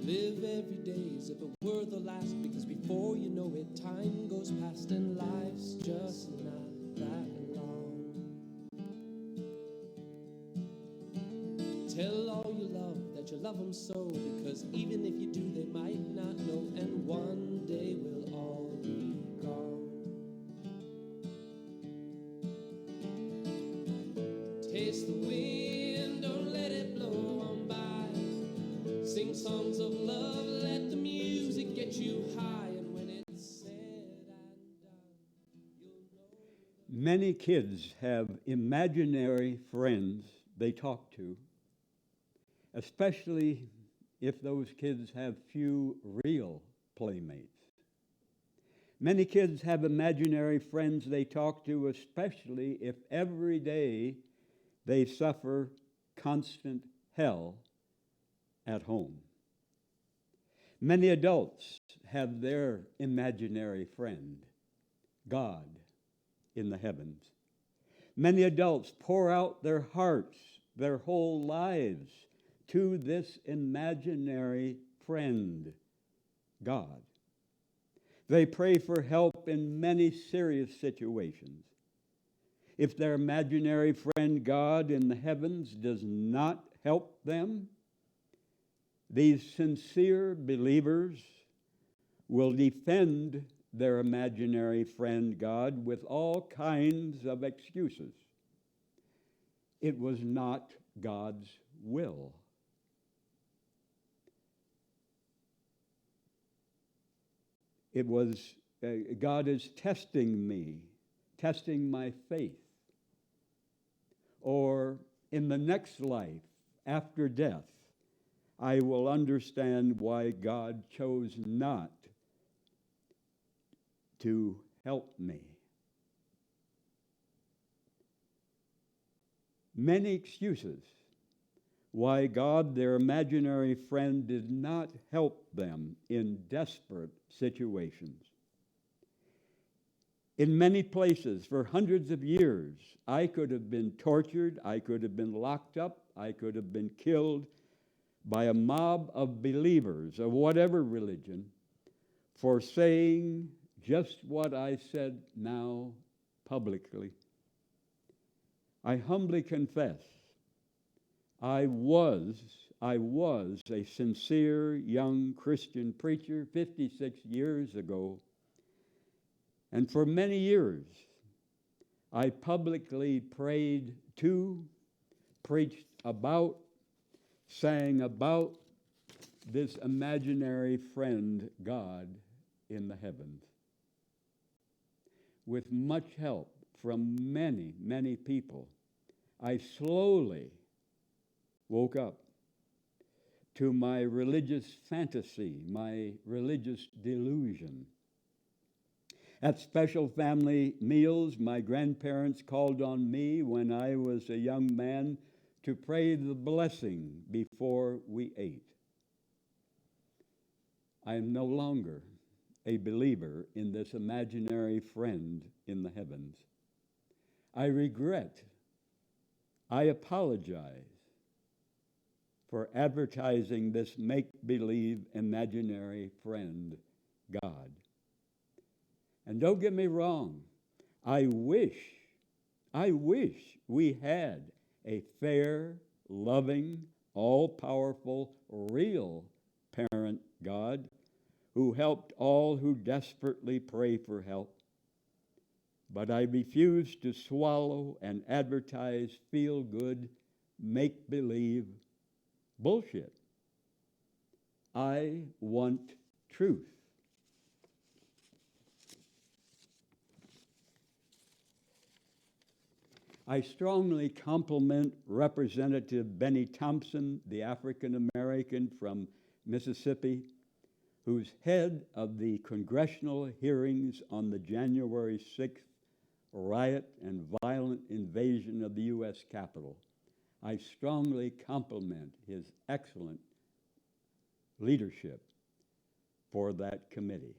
Live every day as if it were the last, because before you know it, time goes past and life's just not that long. Tell all you love that you love them so, because even if you do, they might not know, and one day we'll all be gone. Taste the wind, don't let it blow on by. Sing songs of love, let the music get you high, and when it's said and done, you'll know. Many kids have imaginary friends they talk to, especially if those kids have few real playmates. Many kids have imaginary friends they talk to, especially if every day they suffer constant hell at home. Many adults have their imaginary friend, God in the heavens. Many adults pour out their hearts, their whole lives, to this imaginary friend, God. They pray for help in many serious situations. If their imaginary friend, God in the heavens, does not help them, these sincere believers will defend their imaginary friend, God, with all kinds of excuses. It was not God's will. It was, God is testing me, testing my faith. Or in the next life, after death, I will understand why God chose not to help me. Many excuses why God, their imaginary friend, did not help them in desperate situations. In many places, for hundreds of years, I could have been tortured, I could have been locked up, I could have been killed by a mob of believers of whatever religion for saying just what I said now publicly. I humbly confess, I was a sincere young Christian preacher 56 years ago, and for many years I publicly prayed to, preached about, sang about this imaginary friend, God in the heavens. With much help from many, many people, I slowly woke up to my religious fantasy, my religious delusion. At special family meals, my grandparents called on me when I was a young man to pray the blessing before we ate. I am no longer a believer in this imaginary friend in the heavens. I regret, I apologize for advertising this make-believe imaginary friend, God. And don't get me wrong, I wish we had a fair, loving, all-powerful, real parent God who helped all who desperately pray for help. But I refuse to swallow and advertise feel-good, make-believe bullshit. I want truth. I strongly compliment Representative Benny Thompson, the African American from Mississippi, who's head of the congressional hearings on the January 6th riot and violent invasion of the U.S. Capitol. I strongly compliment his excellent leadership for that committee.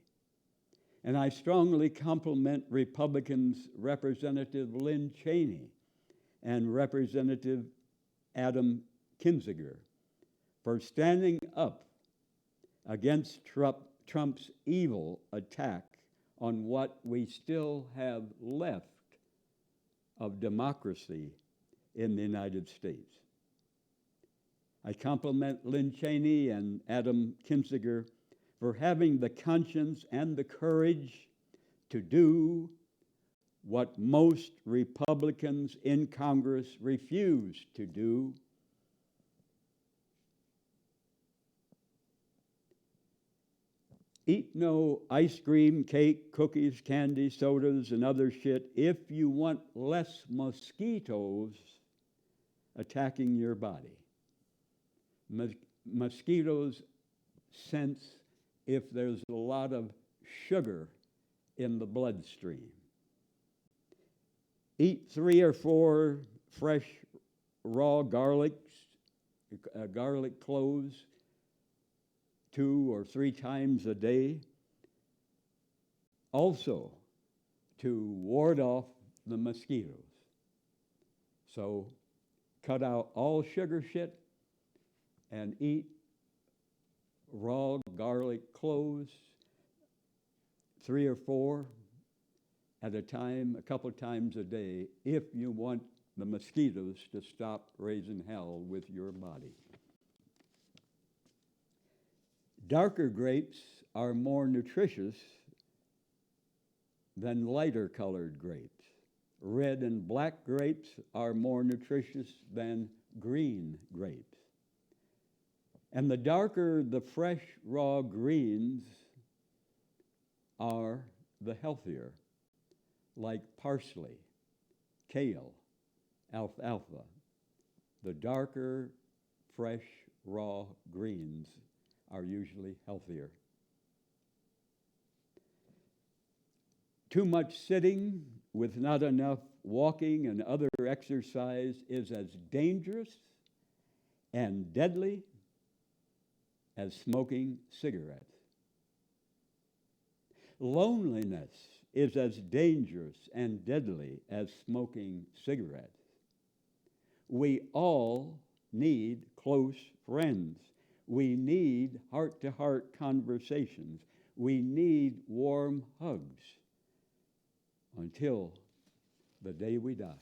And I strongly compliment Republicans Representative Lynn Cheney and Representative Adam Kinzinger for standing up against Trump's evil attack on what we still have left of democracy in the United States. I compliment Lynn Cheney and Adam Kinzinger for having the conscience and the courage to do what most Republicans in Congress refuse to do. Eat no ice cream, cake, cookies, candy, sodas, and other shit if you want less mosquitoes attacking your body. Mosquitoes sense if there's a lot of sugar in the bloodstream. Eat 3 or 4 fresh raw garlic cloves 2 or 3 times a day, also to ward off the mosquitoes. So cut out all sugar shit and eat raw garlic cloves 3 or 4 at a time, a couple times a day, if you want the mosquitoes to stop raising hell with your body. Darker grapes are more nutritious than lighter colored grapes. Red and black grapes are more nutritious than green grapes. And the darker the fresh raw greens are, the healthier, like parsley, kale, alfalfa. The darker fresh raw greens are usually healthier. Too much sitting with not enough walking and other exercise is as dangerous and deadly as smoking cigarettes. Loneliness is as dangerous and deadly as smoking cigarettes. We all need close friends. We need heart-to-heart conversations. We need warm hugs until the day we die.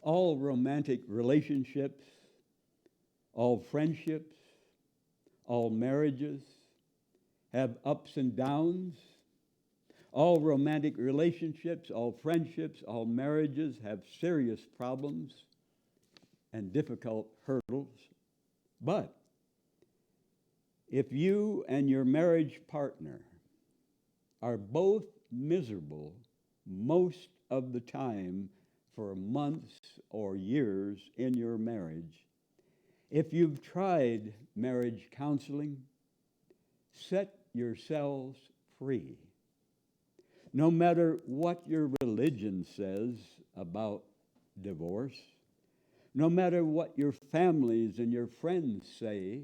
All romantic relationships, all friendships, all marriages have ups and downs. All romantic relationships, all friendships, all marriages have serious problems and difficult hurdles. But if you and your marriage partner are both miserable most of the time for months or years in your marriage, if you've tried marriage counseling, set yourselves free. No matter what your religion says about divorce, no matter what your families and your friends say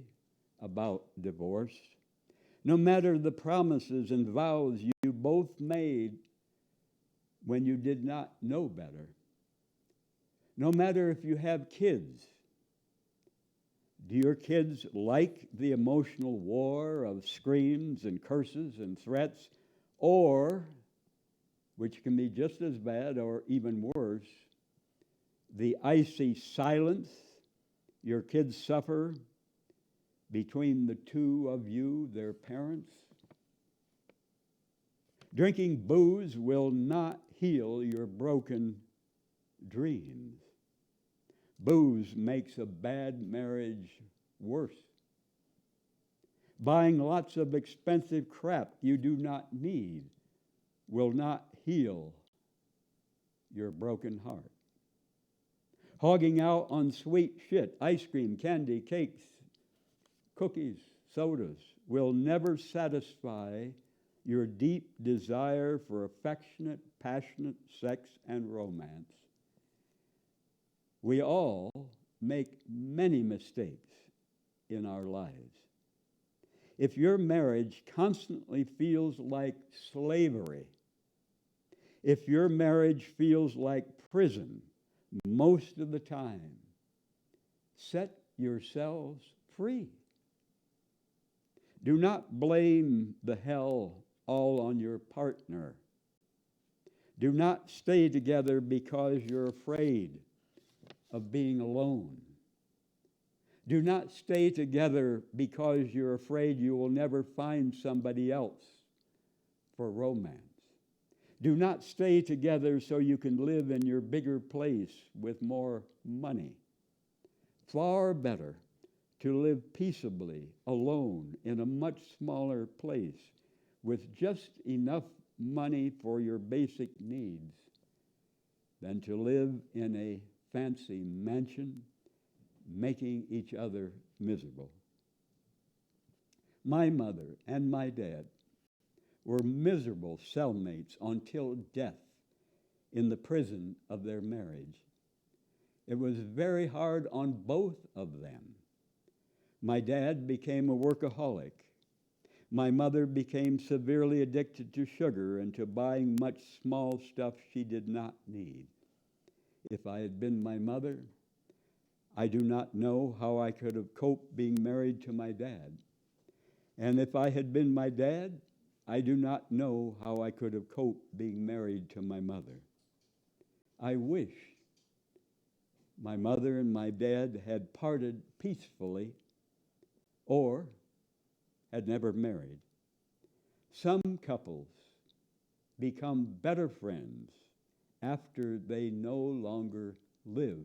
about divorce, no matter the promises and vows you both made when you did not know better, no matter if you have kids, do your kids like the emotional war of screams and curses and threats, or, which can be just as bad or even worse, the icy silence your kids suffer between the two of you, their parents? Drinking booze will not heal your broken dreams. Booze makes a bad marriage worse. Buying lots of expensive crap you do not need will not heal your broken heart. Hogging out on sweet shit, ice cream, candy, cakes, cookies, sodas, will never satisfy your deep desire for affectionate, passionate sex and romance. We all make many mistakes in our lives. If your marriage constantly feels like slavery, if your marriage feels like prison most of the time, set yourselves free. Do not blame the hell all on your partner. Do not stay together because you're afraid of being alone. Do not stay together because you're afraid you will never find somebody else for romance. Do not stay together so you can live in your bigger place with more money. Far better to live peaceably alone in a much smaller place with just enough money for your basic needs than to live in a fancy mansion making each other miserable. My mother and my dad were miserable cellmates until death in the prison of their marriage. It was very hard on both of them. My dad became a workaholic. My mother became severely addicted to sugar and to buying much small stuff she did not need. If I had been my mother, I do not know how I could have coped being married to my dad. And if I had been my dad, I do not know how I could have coped being married to my mother. I wish my mother and my dad had parted peacefully or had never married. Some couples become better friends after they no longer live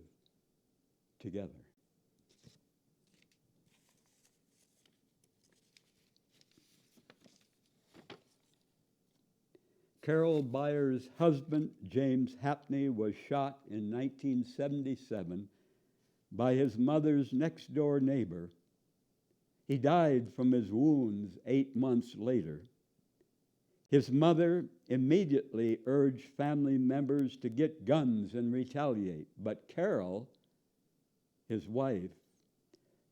together. Carol Byers' husband, James Hapney, was shot in 1977 by his mother's next-door neighbor. He died from his wounds 8 months later. His mother immediately urged family members to get guns and retaliate, but Carol, his wife,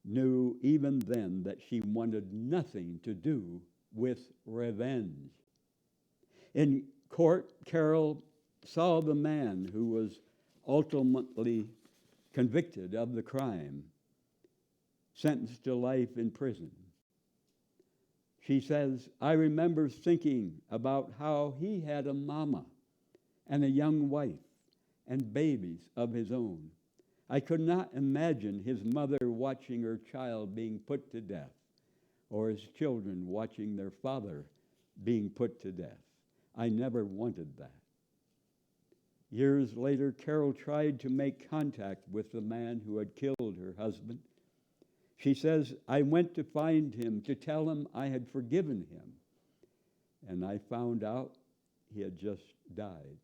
knew even then that she wanted nothing to do with revenge. In court, Carol saw the man who was ultimately convicted of the crime, sentenced to life in prison. She says, I remember thinking about how he had a mama and a young wife and babies of his own. I could not imagine his mother watching her child being put to death or his children watching their father being put to death. I never wanted that. Years later, Carol tried to make contact with the man who had killed her husband. She says, I went to find him to tell him I had forgiven him, and I found out he had just died.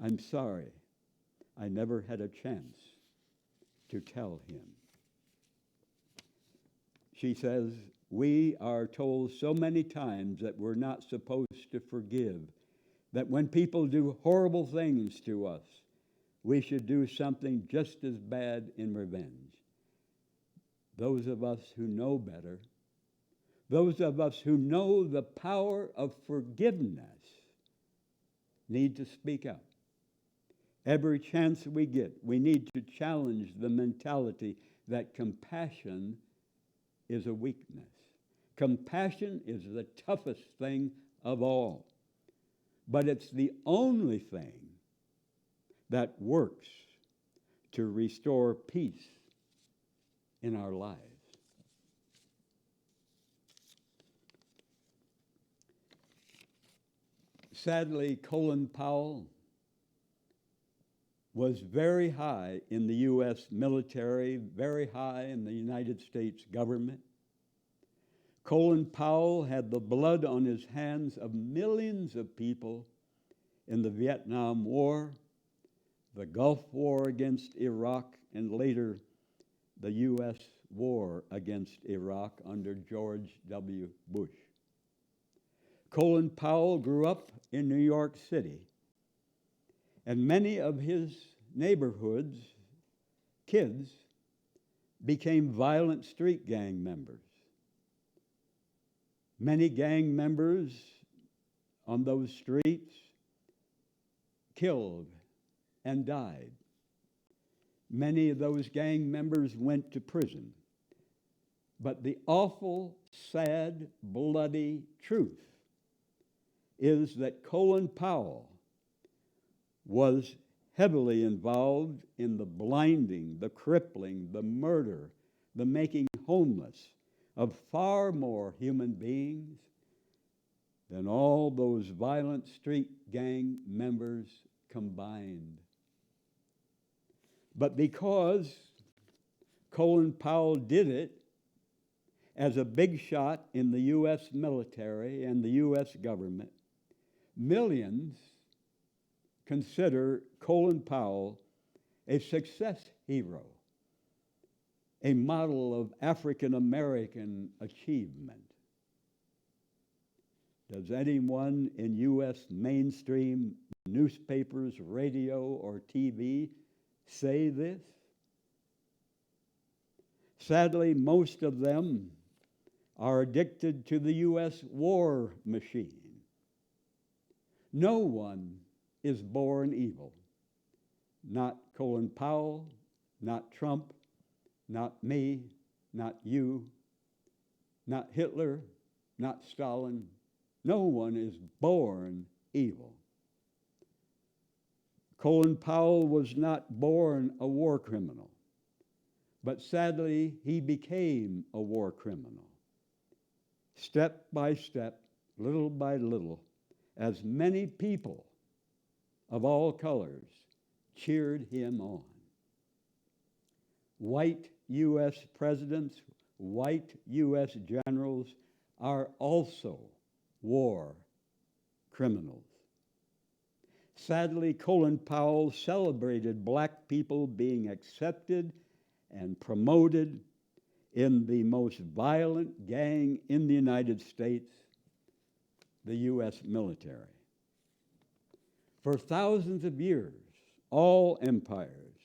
I'm sorry, I never had a chance to tell him. She says, we are told so many times that we're not supposed to forgive, that when people do horrible things to us, we should do something just as bad in revenge. Those of us who know better, those of us who know the power of forgiveness, need to speak up. Every chance we get, we need to challenge the mentality that compassion is a weakness. Compassion is the toughest thing of all, but it's the only thing that works to restore peace in our lives. Sadly, Colin Powell was very high in the U.S. military, very high in the United States government. Colin Powell had the blood on his hands of millions of people in the Vietnam War, the Gulf War against Iraq, and later the U.S. war against Iraq under George W. Bush. Colin Powell grew up in New York City, and many of his neighborhood's kids became violent street gang members. Many gang members on those streets killed and died. Many of those gang members went to prison. But the awful, sad, bloody truth is that Colin Powell was heavily involved in the blinding, the crippling, the murder, the making homeless of far more human beings than all those violent street gang members combined. But because Colin Powell did it as a big shot in the U.S. military and the U.S. government, millions consider Colin Powell a success hero, a model of African American achievement. Does anyone in U.S. mainstream newspapers, radio, or TV say this? Sadly, most of them are addicted to the U.S. war machine. No one is born evil. Not Colin Powell, not Trump, not me, not you, not Hitler, not Stalin. No one is born evil. Colin Powell was not born a war criminal, but sadly, he became a war criminal. Step by step, little by little, as many people of all colors cheered him on. White U.S. presidents, white U.S. generals are also war criminals. Sadly, Colin Powell celebrated black people being accepted and promoted in the most violent gang in the United States, the U.S. military. For thousands of years, all empires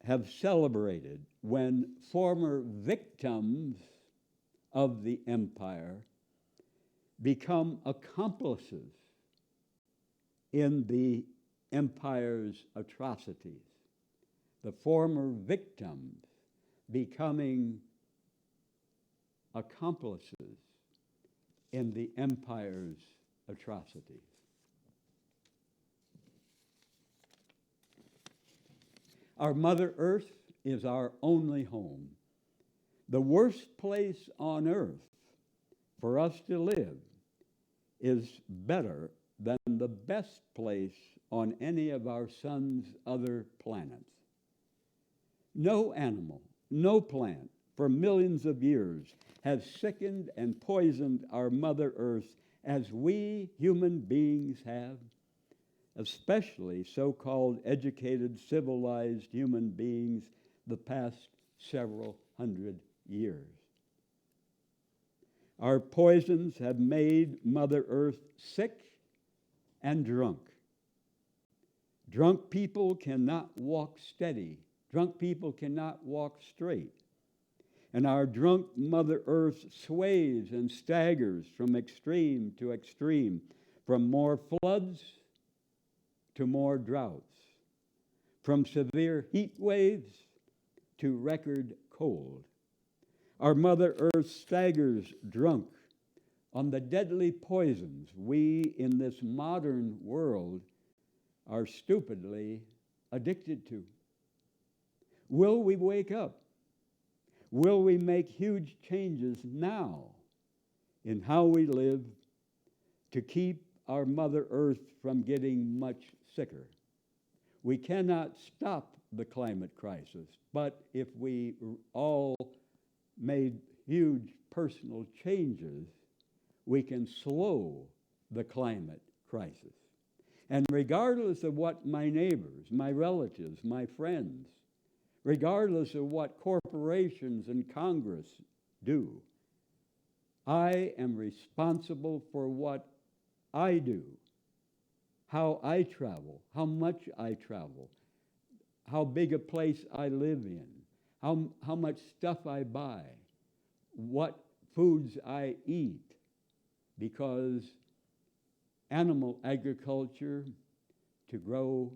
have celebrated when former victims of the empire become accomplices in the empire's atrocities. The former victims becoming accomplices in the empire's atrocities. Our Mother Earth is our only home. The worst place on earth for us to live is better than the best place on any of our sun's other planets. No animal, no plant for millions of years has sickened and poisoned our Mother Earth as we human beings have, especially so-called educated, civilized human beings the past several hundred years. Our poisons have made Mother Earth sick and drunk. Drunk people cannot walk steady. Drunk people cannot walk straight. And our drunk Mother Earth sways and staggers from extreme to extreme, from more floods to more droughts, from severe heat waves to record cold. Our Mother Earth staggers drunk on the deadly poisons we in this modern world are stupidly addicted to. Will we wake up? Will we make huge changes now in how we live to keep our Mother Earth from getting much sicker? We cannot stop the climate crisis, but if we all made huge personal changes, we can slow the climate crisis. And regardless of what my neighbors, my relatives, my friends, regardless of what corporations and Congress do, I am responsible for what I do, how I travel, how much I travel, how big a place I live in, how much stuff I buy, what foods I eat, because animal agriculture to grow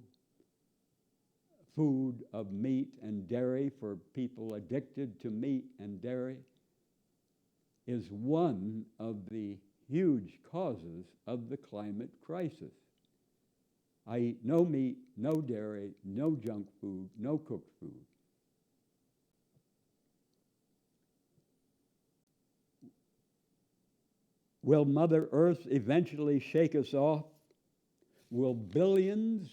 food of meat and dairy for people addicted to meat and dairy is one of the huge causes of the climate crisis. I eat no meat, no dairy, no junk food, no cooked food. Will Mother Earth eventually shake us off? Will billions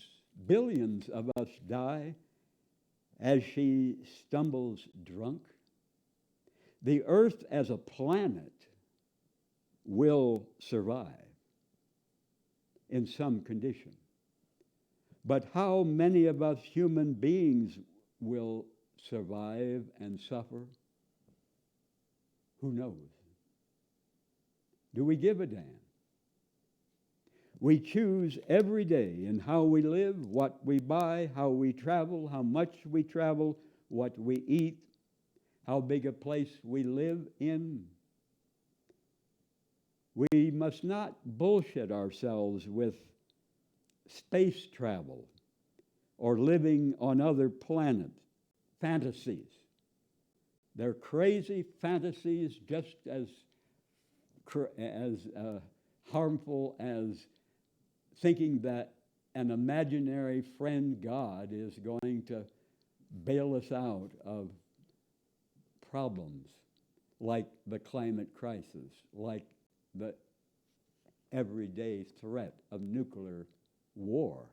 of us die as she stumbles drunk? The Earth as a planet will survive in some condition. But how many of us human beings will survive and suffer? Who knows? Do we give a damn? We choose every day in how we live, what we buy, how we travel, how much we travel, what we eat, how big a place we live in. We must not bullshit ourselves with space travel or living on other planets, fantasies. They're crazy fantasies, just as harmful as thinking that an imaginary friend God is going to bail us out of problems like the climate crisis, like the everyday threat of nuclear war.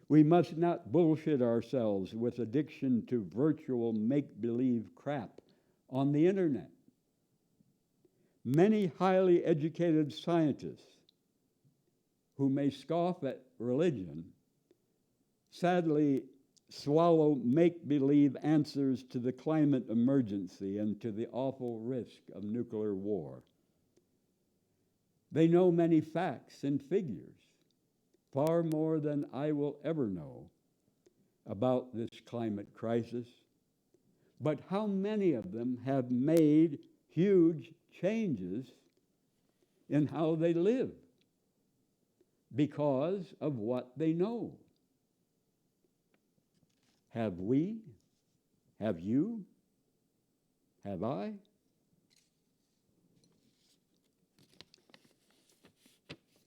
We must not bullshit ourselves with addiction to virtual make-believe crap on the internet. Many highly educated scientists who may scoff at religion sadly swallow make-believe answers to the climate emergency and to the awful risk of nuclear war. They know many facts and figures, far more than I will ever know about this climate crisis. But how many of them have made huge changes in how they live because of what they know? Have we? Have you? Have I?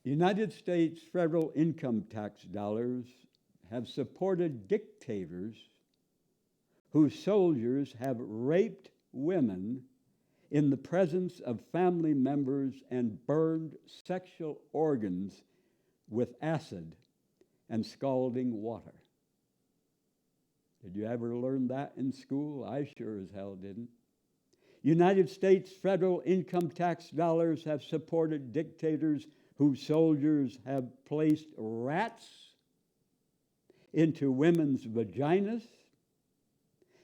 United States federal income tax dollars have supported dictators whose soldiers have raped women in the presence of family members and burned sexual organs with acid and scalding water. Did you ever learn that in school? I sure as hell didn't. United States federal income tax dollars have supported dictators whose soldiers have placed rats into women's vaginas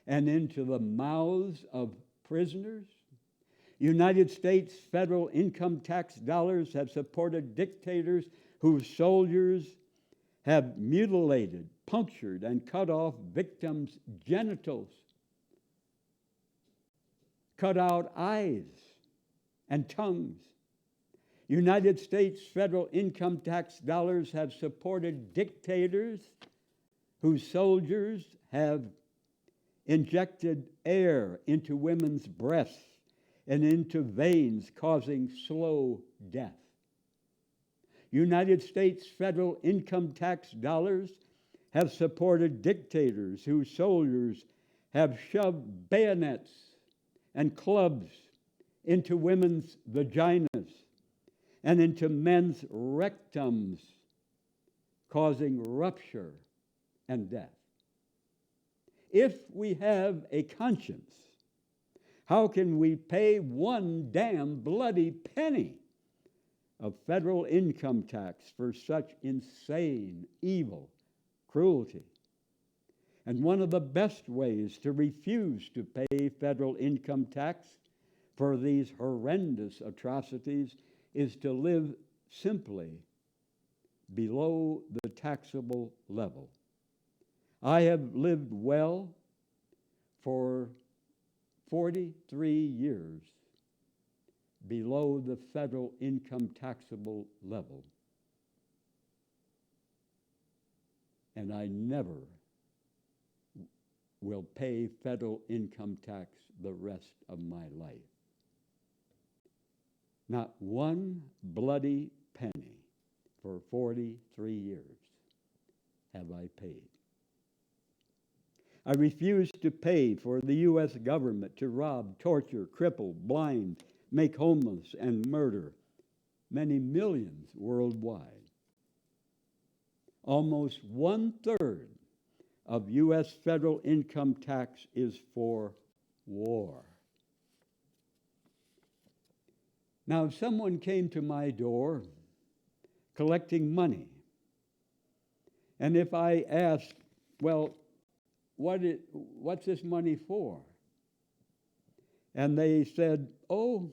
and into the mouths of prisoners. United States federal income tax dollars have supported dictators whose soldiers have mutilated, punctured, and cut off victims' genitals, cut out eyes and tongues. United States federal income tax dollars have supported dictators whose soldiers have injected air into women's breasts and into veins, causing slow death. United States federal income tax dollars have supported dictators whose soldiers have shoved bayonets and clubs into women's vaginas and into men's rectums, causing rupture and death. If we have a conscience, how can we pay one damn bloody penny of federal income tax for such insane, evil cruelty? And one of the best ways to refuse to pay federal income tax for these horrendous atrocities is to live simply below the taxable level. I have lived well for 43 years below the federal income taxable level. and I never will pay federal income tax the rest of my life. Not one bloody penny for 43 years have I paid. I refuse to pay for the U.S. government to rob, torture, cripple, blind, make homeless, and murder many millions worldwide. Almost 1/3 of U.S. federal income tax is for war. Now, if someone came to my door collecting money, and if I asked, well, what's this money for? And they said, oh,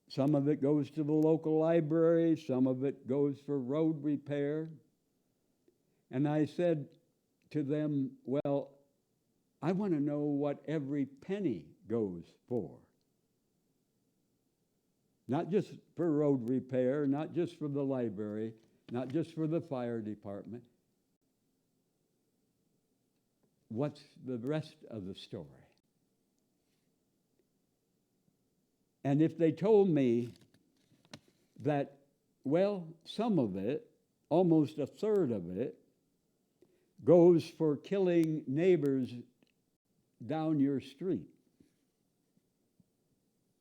some of it goes to the local library, some of it goes for road repair. And I said to them, well, I want to know what every penny goes for. Not just for road repair, not just for the library, not just for the fire department. What's the rest of the story? And if they told me that, well, some of it, almost 1/3 of it, goes for killing neighbors down your street,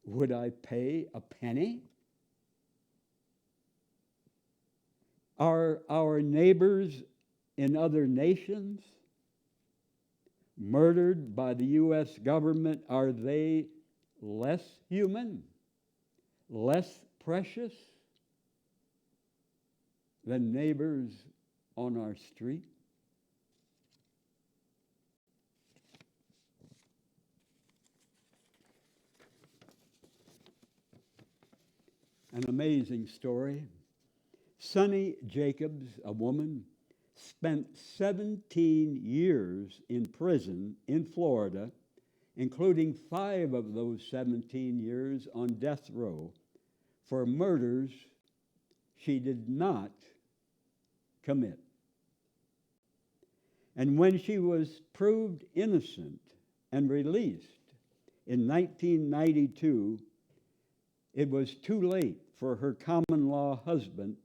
would I pay a penny? Are our neighbors in other nations murdered by the U.S. government? Are they less human, less precious than neighbors on our street? An amazing story. Sonny Jacobs, a woman, spent 17 years in prison in Florida, including 5 of those 17 years on death row for murders she did not commit. And when she was proved innocent and released in 1992, it was too late for her common-law husband,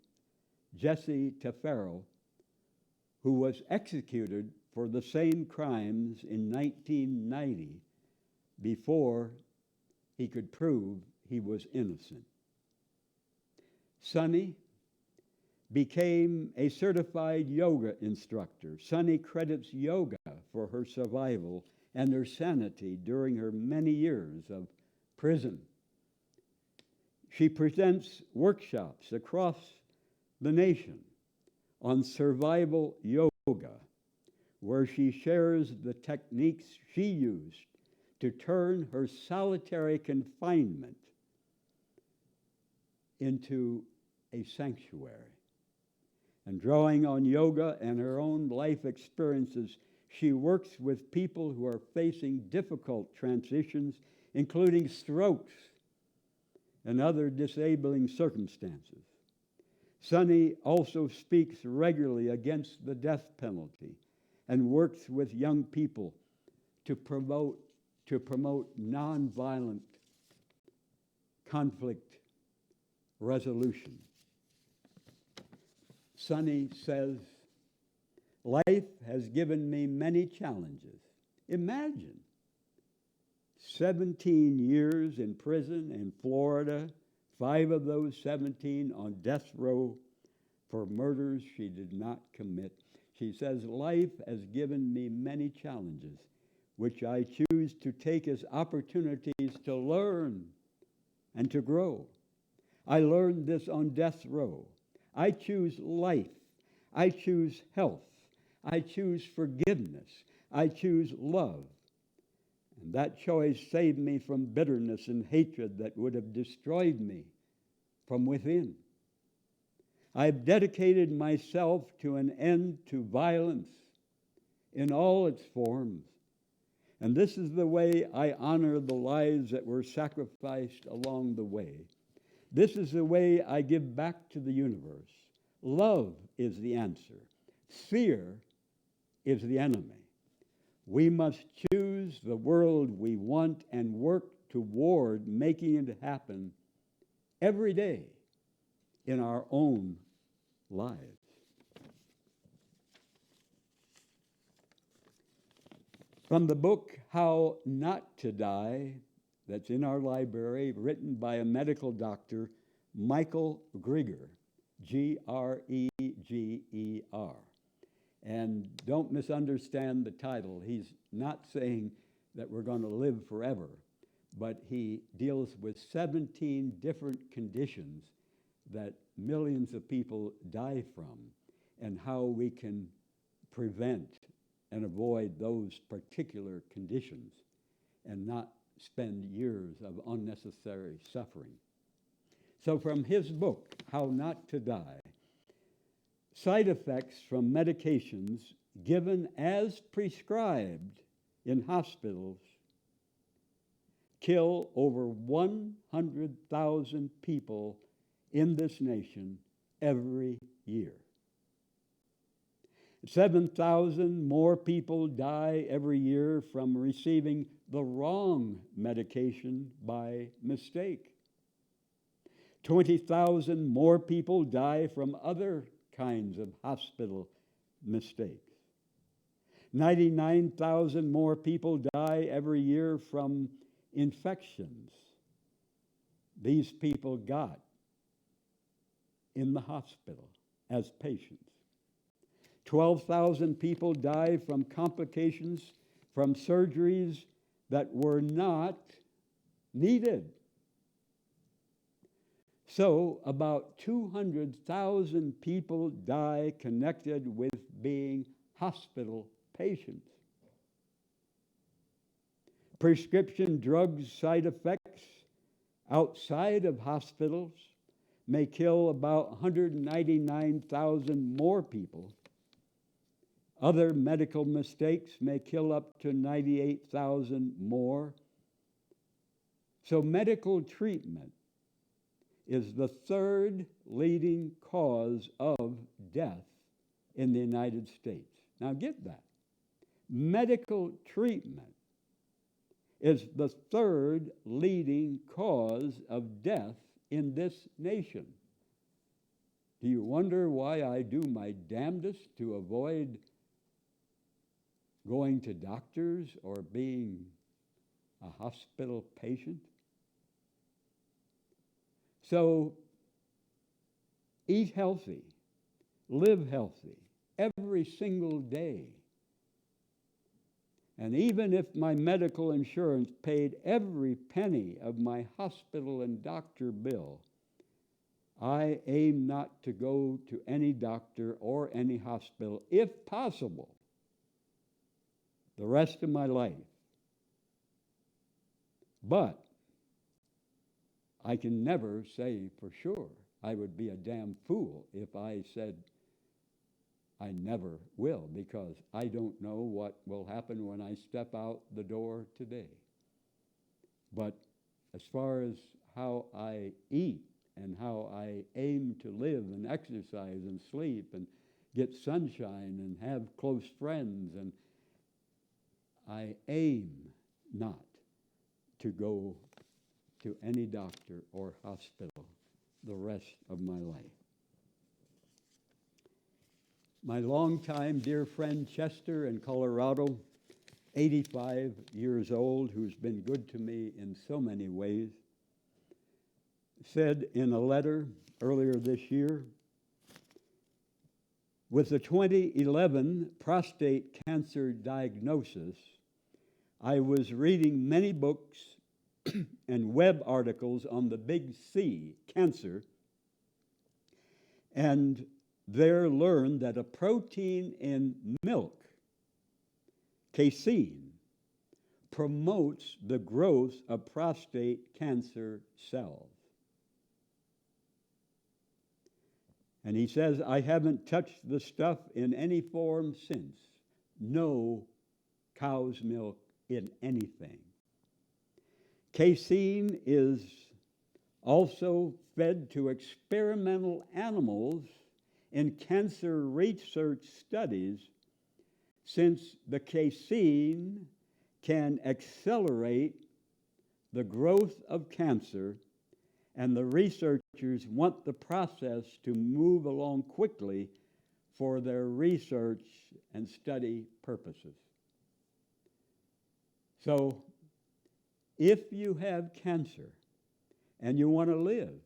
Jesse Tafaro, who was executed for the same crimes in 1990 before he could prove he was innocent. Sonny became a certified yoga instructor. Sonny credits yoga for her survival and her sanity during her many years of prison. She presents workshops across the nation on survival yoga, where she shares the techniques she used to turn her solitary confinement into a sanctuary. And drawing on yoga and her own life experiences, she works with people who are facing difficult transitions, including strokes and other disabling circumstances. Sonny also speaks regularly against the death penalty and works with young people to promote nonviolent conflict resolution. Sonny says, life has given me many challenges. Imagine 17 years in prison in Florida, 5 of those 17 on death row for murders she did not commit. She says, life has given me many challenges, which I choose to take as opportunities to learn and to grow. I learned this on death row. I choose life. I choose health. I choose forgiveness. I choose love. And that choice saved me from bitterness and hatred that would have destroyed me from within. I've dedicated myself to an end to violence in all its forms. And this is the way I honor the lives that were sacrificed along the way. This is the way I give back to the universe. Love is the answer. Fear is the enemy. We must choose the world we want and work toward making it happen every day in our own lives. From the book How Not to Die, that's in our library, written by a medical doctor, Michael Greger, Greger. And don't misunderstand the title. He's not saying that we're going to live forever, but he deals with 17 different conditions that millions of people die from and how we can prevent and avoid those particular conditions and not spend years of unnecessary suffering. So from his book, How Not to Die, side effects from medications given as prescribed in hospitals kill over 100,000 people in this nation every year. 7,000 more people die every year from receiving the wrong medication by mistake. 20,000 more people die from other kinds of hospital mistakes. 99,000 more people die every year from infections these people got in the hospital as patients. 12,000 people die from complications from surgeries that were not needed. So about 200,000 people die connected with being hospital patients. Prescription drug side effects outside of hospitals may kill about 199,000 more people. Other medical mistakes may kill up to 98,000 more. So medical treatment is the third leading cause of death in the United States. Now get that. Medical treatment is the third leading cause of death in this nation. Do you wonder why I do my damnedest to avoid going to doctors or being a hospital patient? So eat healthy, live healthy every single day. And even if my medical insurance paid every penny of my hospital and doctor bill, I aim not to go to any doctor or any hospital, if possible, the rest of my life. But I can never say for sure. I would be a damn fool if I said I never will, because I don't know what will happen when I step out the door today. But as far as how I eat and how I aim to live and exercise and sleep and get sunshine and have close friends, and I aim not to go to any doctor or hospital the rest of my life. My longtime dear friend Chester in Colorado, 85 years old, who's been good to me in so many ways, said in a letter earlier this year, with the 2011 prostate cancer diagnosis, I was reading many books and web articles on the big C, cancer, and there learned that a protein in milk, casein, promotes the growth of prostate cancer cells. And he says, I haven't touched the stuff in any form since. No cow's milk in anything. Casein is also fed to experimental animals in cancer research studies, since the casein can accelerate the growth of cancer, and the researchers want the process to move along quickly for their research and study purposes. So, if you have cancer and you want to live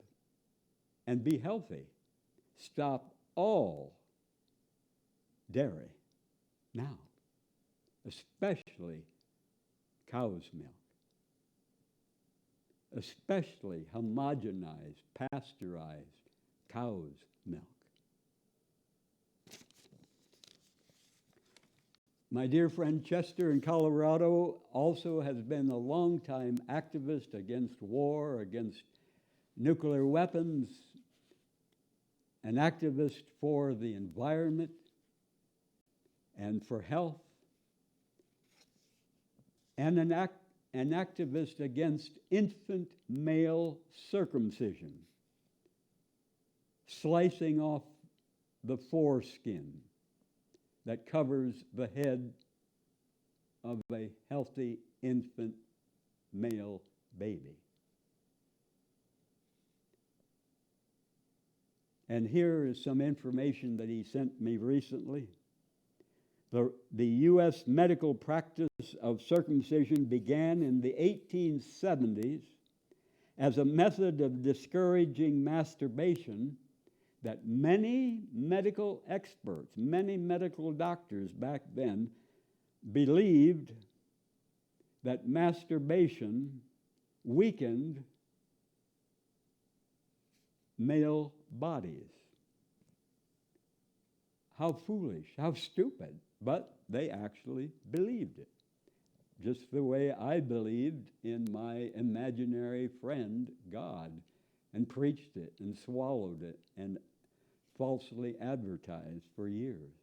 and be healthy, stop all dairy now, especially cow's milk, especially homogenized, pasteurized cow's milk. My dear friend Chester in Colorado also has been a long-time activist against war, against nuclear weapons, an activist for the environment and for health, and an activist against infant male circumcision, slicing off the foreskin that covers the head of a healthy infant male baby. And here is some information that he sent me recently. The U.S. medical practice of circumcision began in the 1870s as a method of discouraging masturbation that many medical experts, many medical doctors back then believed that masturbation weakened male bodies. How foolish, how stupid, but they actually believed it. Just the way I believed in my imaginary friend, God, and preached it and swallowed it and falsely advertised for years.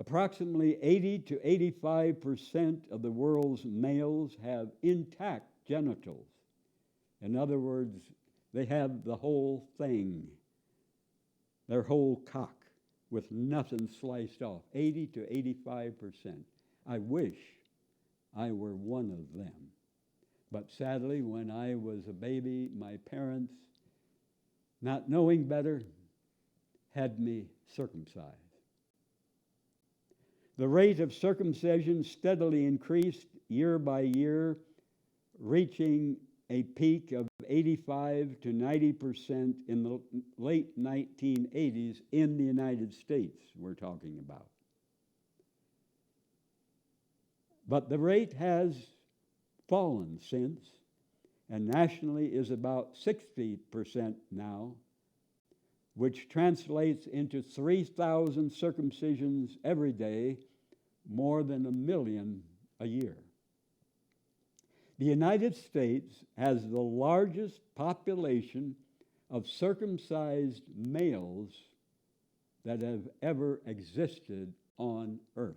Approximately 80 to 85% of the world's males have intact genitals. In other words, they have the whole thing, their whole cock, with nothing sliced off. 80 to 85%. I wish I were one of them. But sadly, when I was a baby, my parents, not knowing better, had me circumcised. The rate of circumcision steadily increased year by year, reaching a peak of 85 to 90% in the late 1980s in the United States, we're talking about. But the rate has fallen since, and nationally is about 60% now, which translates into 3,000 circumcisions every day, more than 1 million a year. The United States has the largest population of circumcised males that have ever existed on earth.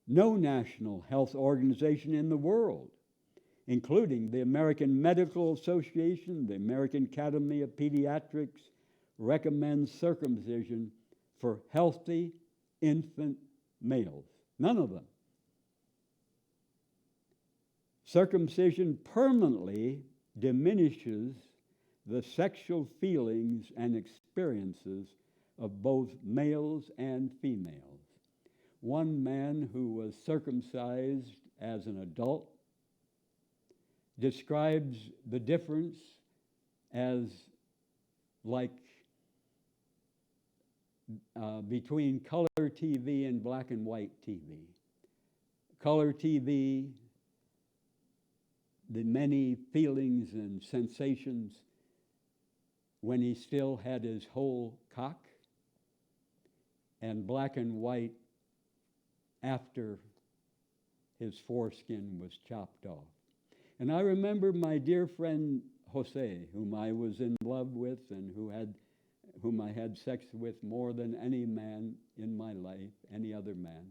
No national health organization in the world, including the American Medical Association, the American Academy of Pediatrics, recommends circumcision for healthy infant males. None of them. Circumcision permanently diminishes the sexual feelings and experiences of both males and females. One man who was circumcised as an adult describes the difference as like between color TV and black and white TV. Color TV, the many feelings and sensations when he still had his whole cock, and black and white after his foreskin was chopped off. And I remember my dear friend Jose, whom I was in love with and whom I had sex with more than any man in my life, any other man.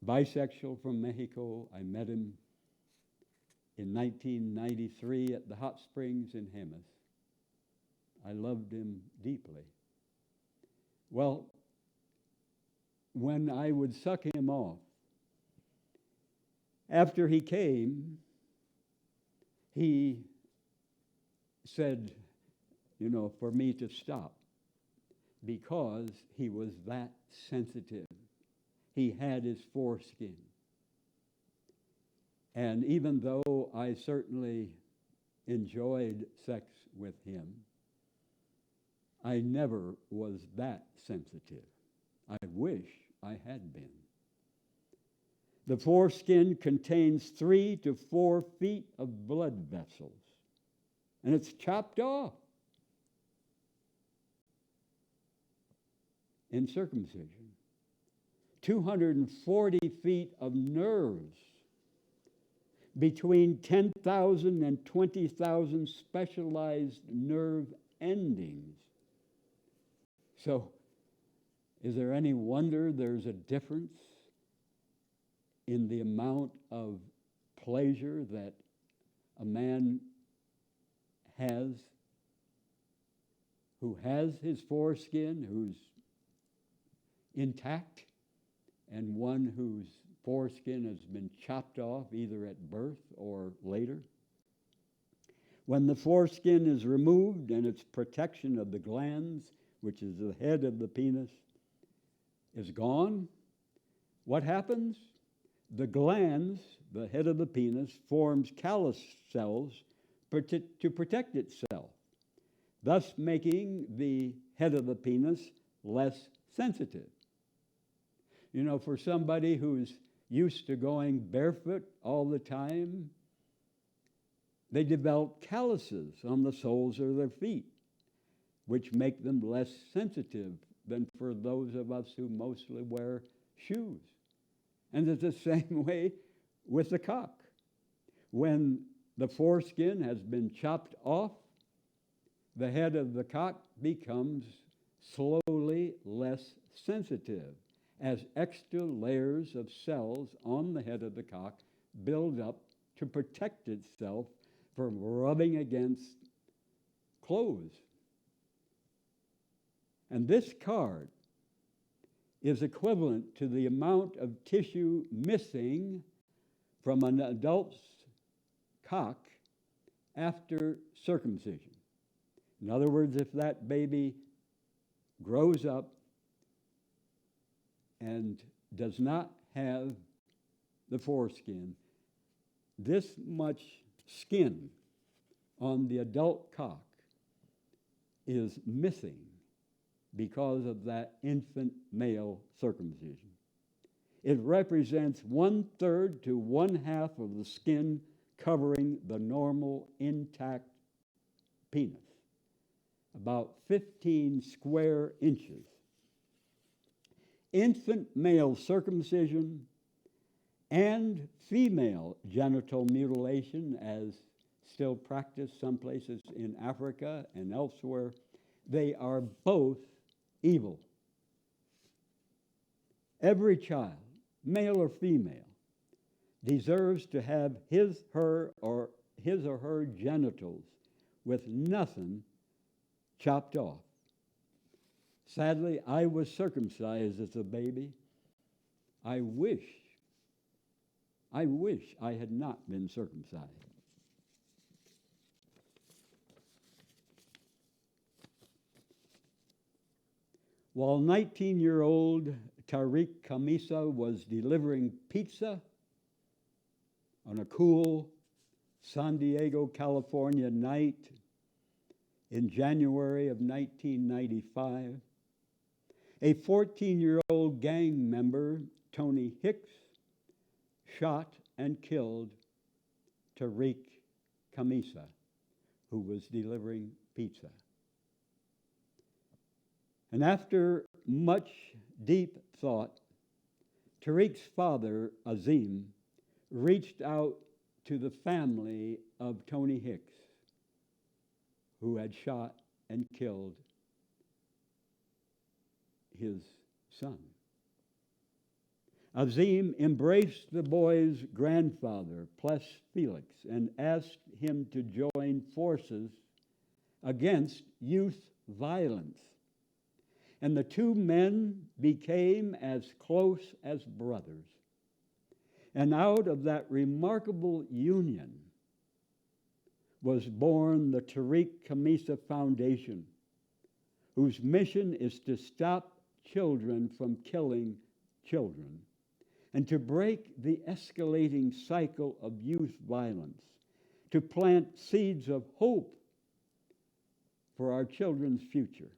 Bisexual from Mexico, I met him in 1993 at the hot springs in Hemis. I loved him deeply. Well, when I would suck him off, after he came, he said, for me to stop, because he was that sensitive. He had his foreskin. And even though I certainly enjoyed sex with him, I never was that sensitive. I wish I had been. The foreskin contains 3 to 4 feet of blood vessels, and it's chopped off in circumcision. 240 feet of nerves, between 10,000 and 20,000 specialized nerve endings. So, is there any wonder there's a difference in the amount of pleasure that a man has who has his foreskin, who's intact, and one whose foreskin has been chopped off either at birth or later? When the foreskin is removed and its protection of the glans, which is the head of the penis, is gone, what happens? The glans, the head of the penis, forms callus cells to protect itself, thus making the head of the penis less sensitive. For somebody who's used to going barefoot all the time, they develop calluses on the soles of their feet, which make them less sensitive than for those of us who mostly wear shoes. And it's the same way with the cock. When the foreskin has been chopped off, the head of the cock becomes slowly less sensitive as extra layers of cells on the head of the cock build up to protect itself from rubbing against clothes. And this card is equivalent to the amount of tissue missing from an adult's cock after circumcision. In other words, if that baby grows up and does not have the foreskin, this much skin on the adult cock is missing because of that infant male circumcision. It represents 1/3 to 1/2 of the skin covering the normal intact penis, about 15 square inches. Infant male circumcision and female genital mutilation, as still practiced some places in Africa and elsewhere, they are both evil. Every child, male or female, deserves to have his or her genitals with nothing chopped off. Sadly, I was circumcised as a baby. I wish I had not been circumcised. While 19-year-old Tariq Khamisa was delivering pizza on a cool San Diego, California night in January of 1995, a 14-year-old gang member, Tony Hicks, shot and killed Tariq Khamisa, who was delivering pizza. And after much deep thought, Tariq's father, Azim, reached out to the family of Tony Hicks, who had shot and killed his son. Azim embraced the boy's grandfather, Ples Felix, and asked him to join forces against youth violence. And the two men became as close as brothers. And out of that remarkable union was born the Tariq Khamisa Foundation, whose mission is to stop children from killing children and to break the escalating cycle of youth violence, to plant seeds of hope for our children's future.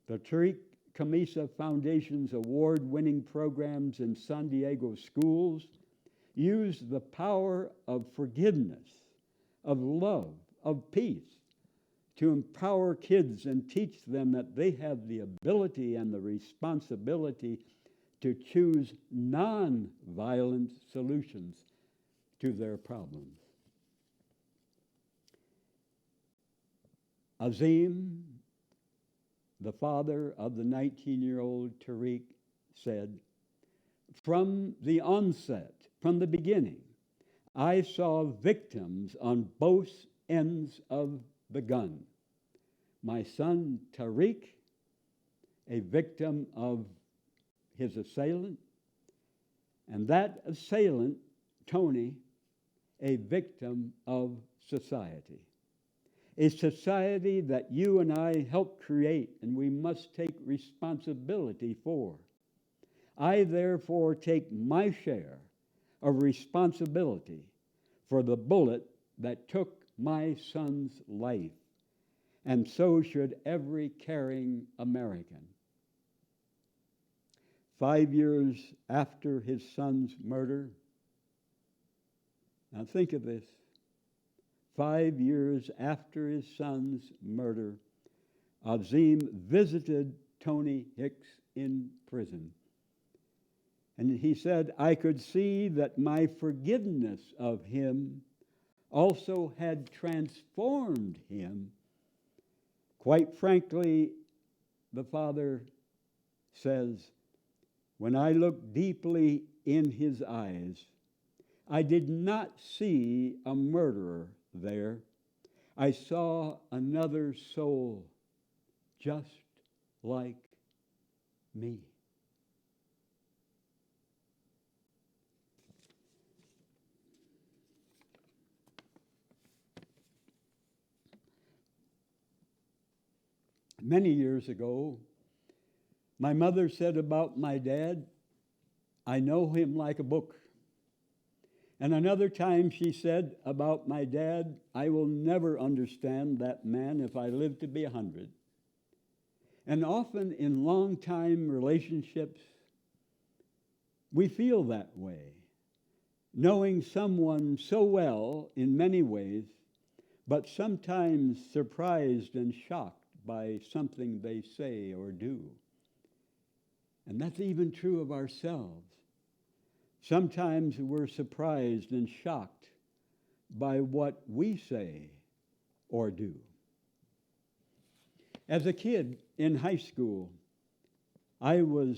The Tariq Khamisa Foundation's award-winning programs in San Diego schools use the power of forgiveness, of love, of peace, to empower kids and teach them that they have the ability and the responsibility to choose non-violent solutions to their problems. Azim, the father of the 19-year-old Tariq, said, "From the onset, from the beginning, I saw victims on both ends of the gun. My son Tariq, a victim of his assailant, and that assailant, Tony, a victim of society. A society that you and I helped create and we must take responsibility for. I therefore take my share of responsibility for the bullet that took my son's life, and so should every caring American." 5 years after his son's murder, now think of this, 5 years after his son's murder, Azim visited Tony Hicks in prison. And he said, "I could see that my forgiveness of him also had transformed him. Quite frankly," the father says, "when I looked deeply in his eyes, I did not see a murderer there. I saw another soul just like me." Many years ago, my mother said about my dad, "I know him like a book." And another time she said about my dad, "I will never understand that man if I live to be 100. And often in long-time relationships, we feel that way, knowing someone so well in many ways, but sometimes surprised and shocked by something they say or do. And that's even true of ourselves. Sometimes we're surprised and shocked by what we say or do. As a kid in high school, I was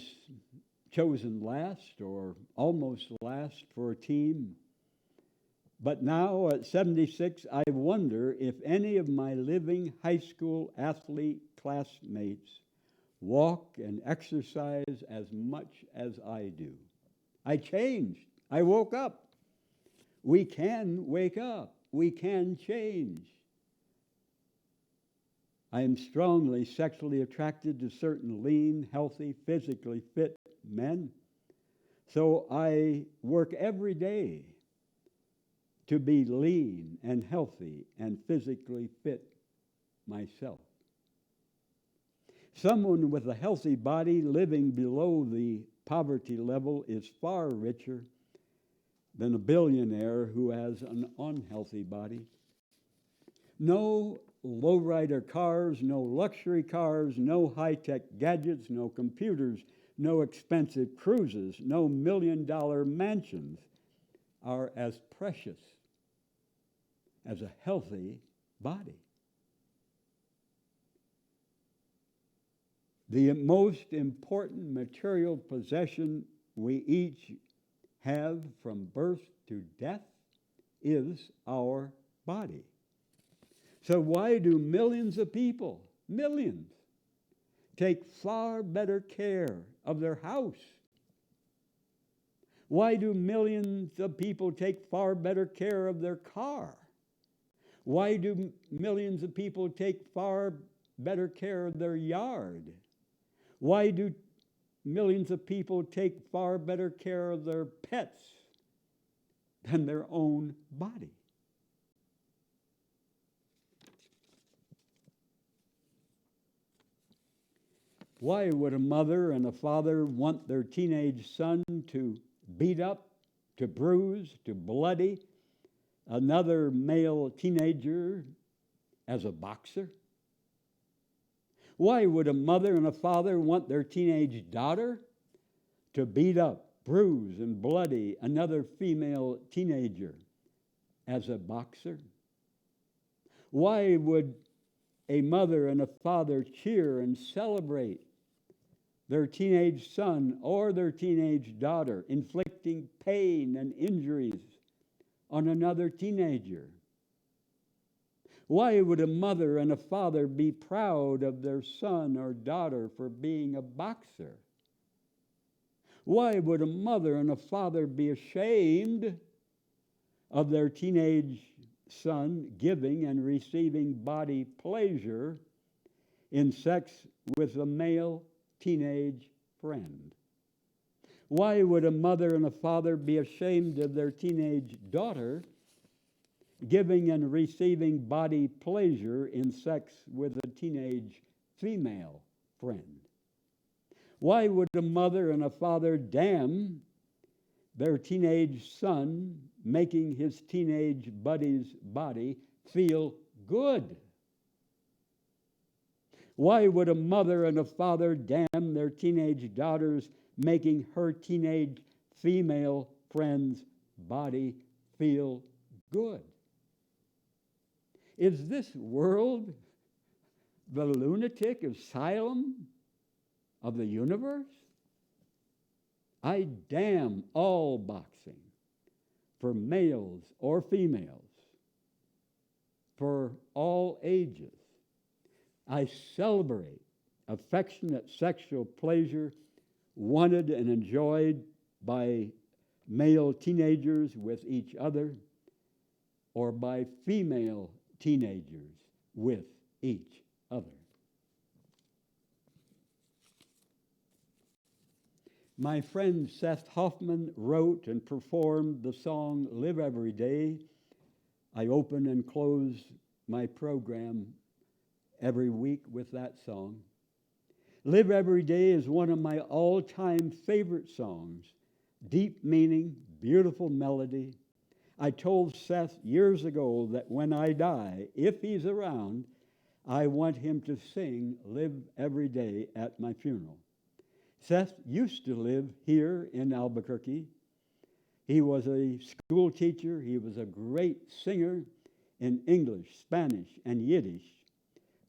chosen last or almost last for a team. But now at 76, I wonder if any of my living high school athlete classmates walk and exercise as much as I do. I changed. I woke up. We can wake up. We can change. I am strongly sexually attracted to certain lean, healthy, physically fit men. So I work every day to be lean and healthy and physically fit myself. Someone with a healthy body living below the poverty level is far richer than a billionaire who has an unhealthy body. No lowrider cars, no luxury cars, no high-tech gadgets, no computers, no expensive cruises, no million-dollar mansions are as precious as a healthy body. The most important material possession we each have from birth to death is our body. So why do millions of people, millions, take far better care of their house? Why do millions of people take far better care of their car? Why do millions of people take far better care of their yard? Why do millions of people take far better care of their pets than their own body? Why would a mother and a father want their teenage son to beat up, to bruise, to bloody another male teenager as a boxer? Why would a mother and a father want their teenage daughter to beat up, bruise, and bloody another female teenager as a boxer? Why would a mother and a father cheer and celebrate their teenage son or their teenage daughter inflicting pain and injuries on another teenager? Why would a mother and a father be proud of their son or daughter for being a boxer? Why would a mother and a father be ashamed of their teenage son giving and receiving body pleasure in sex with a male teenage friend? Why would a mother and a father be ashamed of their teenage daughter giving and receiving body pleasure in sex with a teenage female friend? Why would a mother and a father damn their teenage son making his teenage buddy's body feel good? Why would a mother and a father damn their teenage daughters making her teenage female friend's body feel good? Is this world the lunatic asylum of the universe? I damn all boxing for males or females, for all ages. I celebrate affectionate sexual pleasure wanted and enjoyed by male teenagers with each other or by female teenagers with each other. My friend Seth Hoffman wrote and performed the song Live Every Day. I open and close my program every week with that song. Live Every Day is one of my all-time favorite songs. Deep meaning, beautiful melody. I told Seth years ago that when I die, if he's around, I want him to sing Live Every Day at my funeral. Seth used to live here in Albuquerque. He was a school teacher. He was a great singer in English, Spanish, and Yiddish.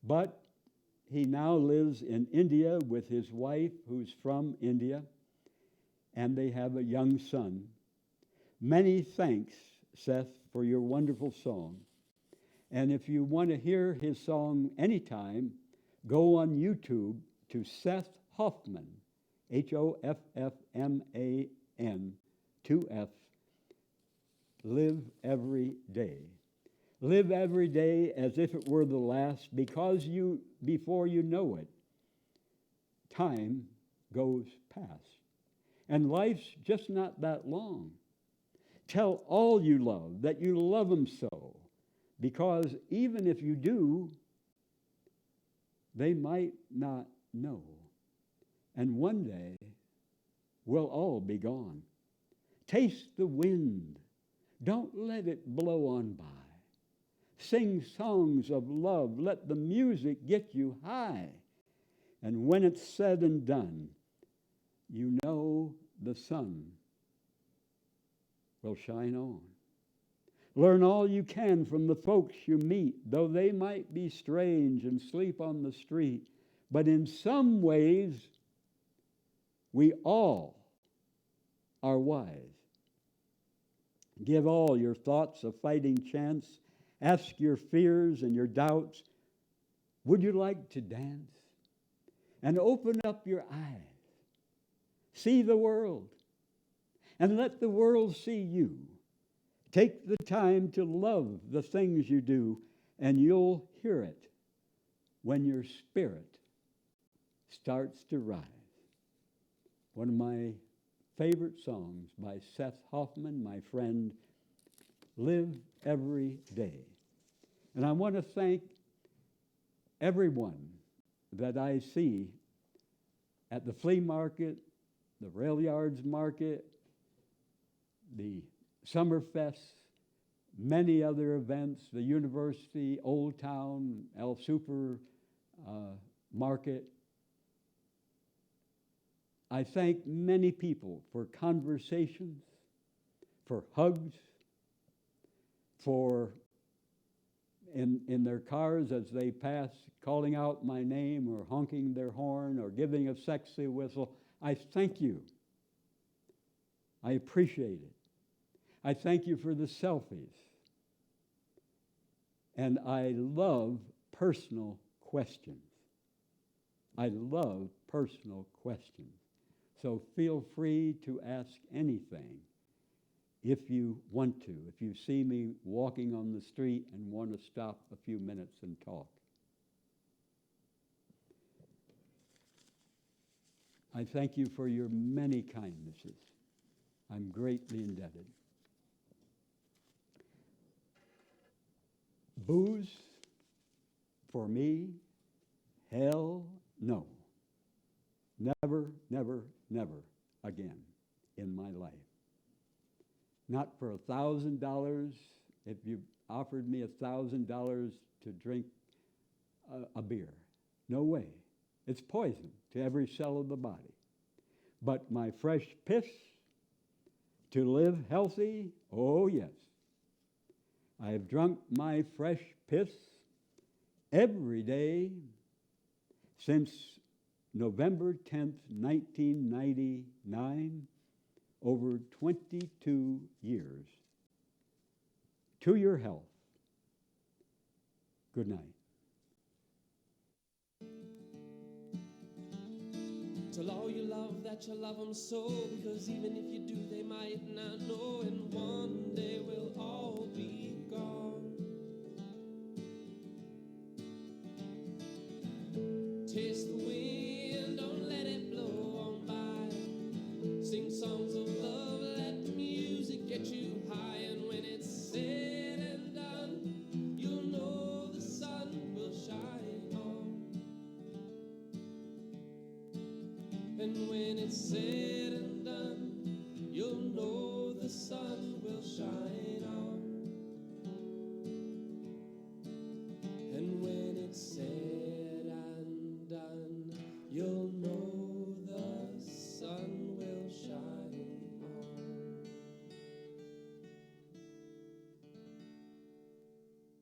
But he now lives in India with his wife, who's from India, and they have a young son. Many thanks, Seth, for your wonderful song. And if you want to hear his song anytime, go on YouTube to Seth Hoffman, Hoffman, 2 F's, Live Every Day. Live every day as if it were the last, because before you know it, time goes past. And life's just not that long. Tell all you love that you love them so, because even if you do, they might not know. And one day, we'll all be gone. Taste the wind. Don't let it blow on by. Sing songs of love. Let the music get you high. And when it's said and done, you know the sun will shine on. Learn all you can from the folks you meet, though they might be strange and sleep on the street. But in some ways, we all are wise. Give all your thoughts a fighting chance. Ask your fears and your doubts. Would you like to dance? And open up your eyes. See the world. And let the world see you. Take the time to love the things you do, and you'll hear it when your spirit starts to rise. One of my favorite songs by Seth Hoffman, my friend, Live Every Day. And I want to thank everyone that I see at the flea market, the rail yards market, the Summerfest, many other events, the university, Old Town, El Super Market. I thank many people for conversations, for hugs, for in their cars as they pass, calling out my name or honking their horn or giving a sexy whistle. I thank you. I appreciate it. I thank you for the selfies. And I love personal questions. I love personal questions. So feel free to ask anything if you want to. If you see me walking on the street and want to stop a few minutes and talk. I thank you for your many kindnesses. I'm greatly indebted. Booze, for me, hell no. Never, never, never again in my life. Not for $1,000. If you offered me $1,000 to drink a beer, no way. It's poison to every cell of the body. But my fresh piss, to live healthy, oh yes. I have drunk my fresh piss every day since November 10th, 1999, over 22 years. To your health. Good night. Tell all you love that you love them so, because even if you do, they might not know, and one day we'll all be gone. Taste the wind, don't let it blow on by. Sing songs of love, let the music get you high, and when it's said and done, you'll know the sun will shine on. And when it's said and done, you'll know the sun will shine on.